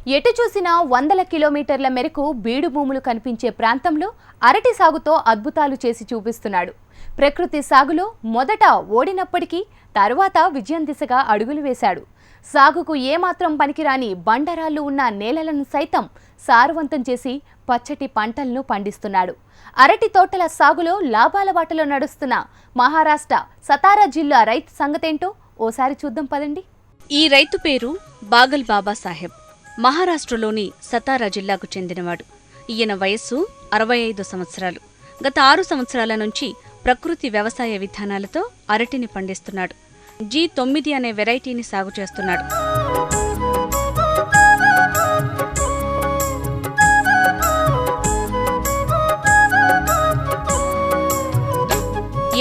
ఎటు చూసినా వందల కిలోమీటర్ల మేరకు బీడు భూములు కనిపించే ప్రాంతంలో అరటి సాగుతో అద్భుతాలు చేసి చూపిస్తున్నాడు. ప్రకృతి సాగులో మొదట ఓడినప్పటికీ తరువాత విజయం దిశగా అడుగులు వేశాడు. సాగుకు ఏమాత్రం పనికిరాని బండరాళ్లు ఉన్న నేలలను సైతం సారవంతం చేసి పచ్చటి పంటలను పండిస్తున్నాడు. అరటి తోటల సాగులో లాభాల బాటలో నడుస్తున్న మహారాష్ట్ర సతారా జిల్లా రైతు సంగతేంటో ఓసారి చూద్దాం పదండి. ఈ రైతు పేరు బాగల్ బాబాసాహెబ్. మహారాష్ట్రలోని సతారా జిల్లాకు చెందినవాడు. ఈయన వయస్సు 65 సంవత్సరాలు. గత 6 సంవత్సరాల నుంచి ప్రకృతి వ్యవసాయ విధానాలతో అరటిని పండిస్తున్నాడు. G9 అనే వెరైటీని సాగు చేస్తున్నాడు.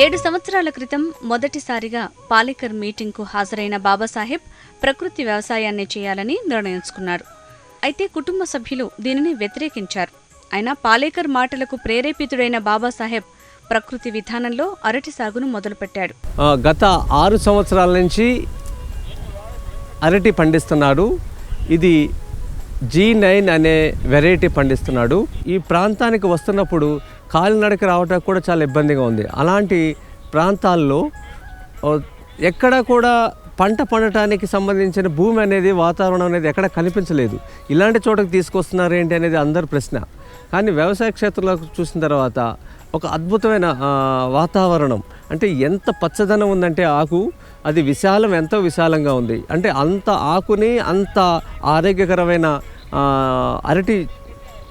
ఏడు సంవత్సరాల క్రితం మొదటిసారిగా పాలేకర్ మీటింగ్కు హాజరైన బాబాసాహెబ్ ప్రకృతి వ్యవసాయాన్ని చేయాలని నిర్ణయించుకున్నాడు. అయితే కుటుంబ సభ్యులు దీనిని వ్యతిరేకించారు. అయినా పాలేకర్ మాటలకు ప్రేరేపితుడైన బాబాసాహెబ్ ప్రకృతి విధానంలో అరటి సాగును మొదలుపెట్టాడు. గత 6 సంవత్సరాల నుంచి అరటి పండిస్తున్నాడు. ఇది G9 అనే వెరైటీ పండిస్తున్నాడు. ఈ ప్రాంతానికి వస్తున్నప్పుడు కాలినడక రావడానికి కూడా చాలా ఇబ్బందిగా ఉంది. అలాంటి ప్రాంతాల్లో ఎక్కడ కూడా పంట పండటానికి సంబంధించిన భూమి అనేది, వాతావరణం అనేది ఎక్కడ కనిపించలేదు. ఇలాంటి చోటకు తీసుకొస్తున్నారు ఏంటి అనేది అందరి ప్రశ్న. కానీ వ్యవసాయ క్షేత్రంలో చూసిన తర్వాత ఒక అద్భుతమైన వాతావరణం, అంటే ఎంత పచ్చదనం ఉందంటే ఆకు అది ఎంతో విశాలంగా ఉంది. అంటే అంత ఆకుని, అంత ఆరోగ్యకరమైన అరటి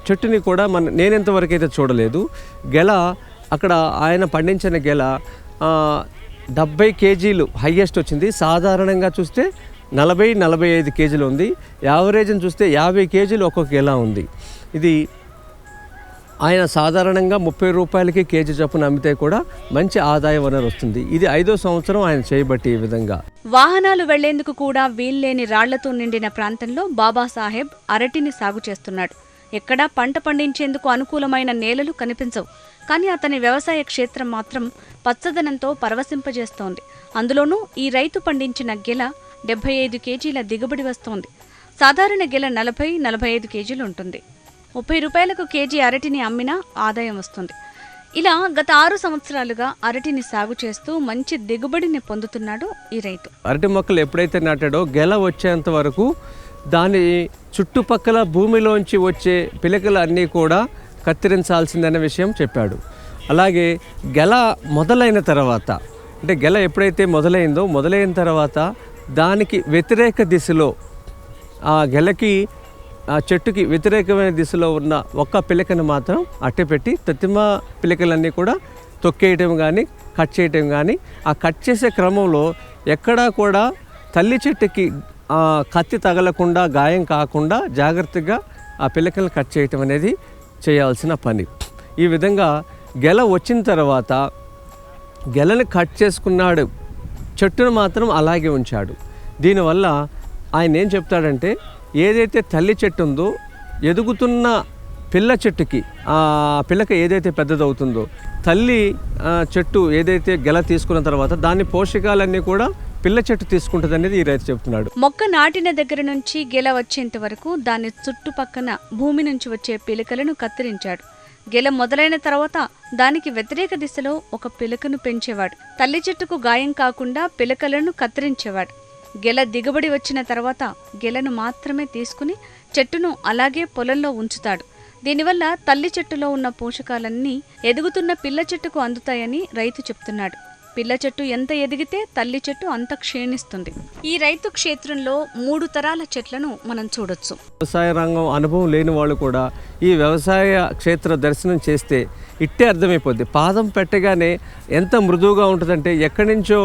చెట్టుని కూడా నేనెంతవరకు అయితే చూడలేదు. గెల అక్కడ ఆయన పండించిన గెల 70 కేజీలు హయ్యెస్ట్ వచ్చింది. సాధారణంగా చూస్తే 40-45 కేజీలు ఉంది. యావరేజ్ని చూస్తే 50 కేజీలు ఒక్కొక్క గెల ఉంది. ఇది ఆయన సాధారణంగా 30 రూపాయలకి కేజీ చొప్పున అమ్మితే కూడా మంచి ఆదాయ వనరు వస్తుంది. ఇది 5వ సంవత్సరం ఆయన చేయబట్టి ఈ విధంగా. వాహనాలు వెళ్లేందుకు కూడా వీల్లేని రాళ్లతో నిండిన ప్రాంతంలో బాబాసాహెబ్ అరటిని సాగు చేస్తున్నాడు. ఎక్కడా పంట పండించేందుకు అనుకూలమైన నేలలు కనిపించవు. కానీ అతని వ్యవసాయ క్షేత్రం మాత్రం పచ్చదనంతో పరవశింపజేస్తోంది. అందులోనూ ఈ రైతు పండించిన గెల 75 కేజీల దిగుబడి వస్తోంది. సాధారణ గెల 40-45 కేజీలు ఉంటుంది. 30 రూపాయలకు కేజీ అరటిని అమ్మినా ఆదాయం వస్తుంది. ఇలా గత 6 సంవత్సరాలుగా అరటిని సాగు చేస్తూ మంచి దిగుబడిని పొందుతున్నాడు ఈ రైతు. అరటి మొక్కలు ఎప్పుడైతే నాటాడో గెల వచ్చేంత వరకు దాని చుట్టుపక్కల భూమిలోంచి వచ్చే పిలకలు అన్నీ కూడా కత్తిరించాల్సిందనే విషయం చెప్పాడు. అలాగే గెల మొదలైన తర్వాత, అంటే గెల ఎప్పుడైతే మొదలైన తర్వాత దానికి వ్యతిరేక దిశలో, ఆ గెలకి ఆ చెట్టుకి వ్యతిరేకమైన దిశలో ఉన్న ఒక్క పిలకను మాత్రం అట్టెపెట్టి తతిమ పిలకలన్నీ కూడా తొక్కేయటం కానీ కట్ చేయటం కానీ, ఆ కట్ చేసే క్రమంలో ఎక్కడా కూడా తల్లి చెట్టుకి కత్తి తగలకుండా, గాయం కాకుండా జాగ్రత్తగా ఆ పిలకలను కట్ చేయటం అనేది చేయాల్సిన పని. ఈ విధంగా గెల వచ్చిన తర్వాత గెలని కట్ చేసుకున్నాడు, చెట్టును మాత్రం అలాగే ఉంచాడు. దీనివల్ల ఆయన ఏం చెప్తాడంటే, ఏదైతే తల్లి చెట్టు ఉందో ఎదుగుతున్న పిల్ల చెట్టుకి ఆ పిల్లక ఏదైతే పెద్దదవుతుందో, తల్లి చెట్టు ఏదైతే గెల తీసుకున్న తర్వాత దాని పోషకాలన్నీ కూడా పిల్ల చెట్టు తీసుకుంటుంది అనేది ఈ రైతు చెప్తున్నాడు. మొక్క నాటిన దగ్గర నుంచి గెల వచ్చేంత వరకు దాని చుట్టుపక్కన భూమి నుంచి వచ్చే పిలకలను కత్తిరించాడు. గెల మొదలైన తర్వాత దానికి వ్యతిరేక దిశలో ఒక పిలకను పెంచేవాడు. తల్లి చెట్టుకు గాయం కాకుండా పిలకలను కత్తిరించేవాడు. గెల దిగుబడి వచ్చిన తర్వాత గెలను మాత్రమే తీసుకుని చెట్టును అలాగే పొలంలో ఉంచుతాడు. దీనివల్ల తల్లి చెట్టులో ఉన్న పోషకాలన్నీ ఎదుగుతున్న పిల్ల చెట్టుకు అందుతాయని రైతు చెప్తున్నాడు. పిల్ల చెట్టు ఎంత ఎదిగితే తల్లి చెట్టు అంత క్షీణిస్తుంది. ఈ రైతు క్షేత్రంలో 3 తరాల చెట్లను మనం చూడొచ్చు. వ్యవసాయ రంగం అనుభవం లేని వాళ్ళు కూడా ఈ వ్యవసాయ క్షేత్ర దర్శనం చేస్తే ఇట్టే అర్థమైపోద్ది. పాదం పెట్టగానే ఎంత మృదువుగా ఉంటుందంటే, ఎక్కడి నుంచో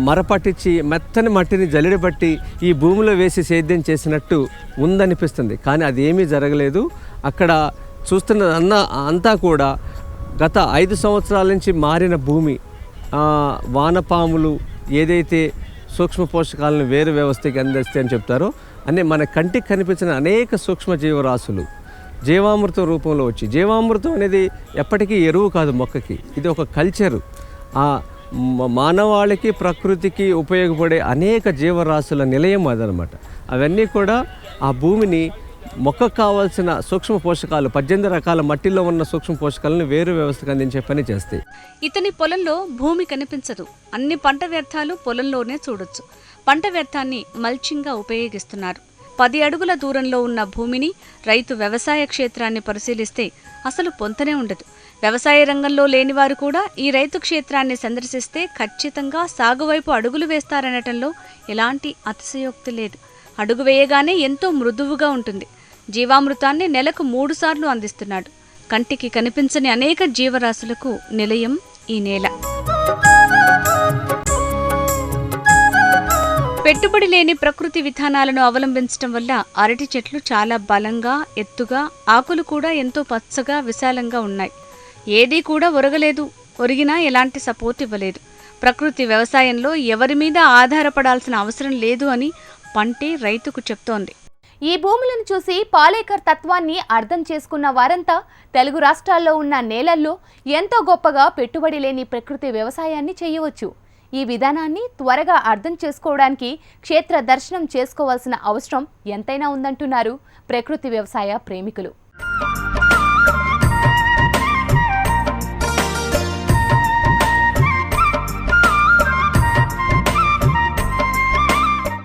మరపట్టించి మెత్తని మట్టిని జల్లెడబట్టి ఈ భూమిలో వేసి సేద్యం చేసినట్టు ఉందనిపిస్తుంది. కానీ అదేమీ జరగలేదు. అక్కడ చూస్తున్న అంతా కూడా గత 5 సంవత్సరాల నుంచి మారిన భూమి, వానపాములు ఏదైతే సూక్ష్మ పోషకాలను వేరు వ్యవస్థకి అందిస్తాయి అని చెప్తారో, అనే మన కంటికి కనిపించిన అనేక సూక్ష్మ జీవరాశులు జీవామృతం రూపంలో వచ్చి, జీవామృతం అనేది ఎప్పటికీ ఎరువు కాదు మొక్కకి, ఇది ఒక కల్చరు. మానవాళికి ప్రకృతికి ఉపయోగపడే అనేక జీవరాశుల నిలయం అదనమాట. అవన్నీ కూడా ఆ భూమిని మొక్కకు కావాల్సిన సూక్ష్మ పోషకాలు 18 రకాల మట్టిలో ఉన్న సూక్ష్మ పోషకాలను వేరు వ్యవస్థకు అందించే పని చేస్తాయి. ఇతని పొలంలో భూమి కనిపించదు. అన్ని పంట వ్యర్థాలు పొలంలోనే చూడొచ్చు. పంట వ్యర్థాన్ని మల్చింగ్గా ఉపయోగిస్తున్నారు. 10 అడుగుల దూరంలో ఉన్న భూమిని రైతు వ్యవసాయ క్షేత్రాన్ని పరిశీలిస్తే అసలు పొంతనే ఉండదు. వ్యవసాయ రంగంలో లేనివారు కూడా ఈ రైతు క్షేత్రాన్ని సందర్శిస్తే ఖచ్చితంగా సాగువైపు అడుగులు వేస్తారనటంలో ఎలాంటి అతిశయోక్తి లేదు. అడుగు వేయగానే ఎంతో మృదువుగా ఉంటుంది. జీవామృతాన్ని నెలకు 3 సార్లు అందిస్తున్నాడు. కంటికి కనిపించని అనేక జీవరాశులకు నిలయం ఈ నేల. పెట్టుబడి లేని ప్రకృతి విధానాలను అవలంబించడం వల్ల అరటి చెట్లు చాలా బలంగా, ఎత్తుగా, ఆకులు కూడా ఎంతో పచ్చగా, విశాలంగా ఉన్నాయి. ఏదీ కూడా ఒరగలేదు. ఒరిగినా ఎలాంటి సపోర్ట్ ఇవ్వలేదు. ప్రకృతి వ్యవసాయంలో ఎవరి మీద ఆధారపడాల్సిన అవసరం లేదు అని పంటే రైతుకు చెప్తోంది. ఈ భూములను చూసి పాలేకర్ తత్వాన్ని అర్థం చేసుకున్న వారంతా తెలుగు రాష్ట్రాల్లో ఉన్న నేలల్లో ఎంతో గొప్పగా పెట్టుబడి లేని ప్రకృతి వ్యవసాయాన్ని చేయవచ్చు. ఈ విధానాన్ని త్వరగా అర్థం చేసుకోవడానికి క్షేత్ర దర్శనం చేసుకోవాల్సిన అవసరం ఎంతైనా ఉందంటున్నారు ప్రకృతి వ్యవసాయ ప్రేమికులు.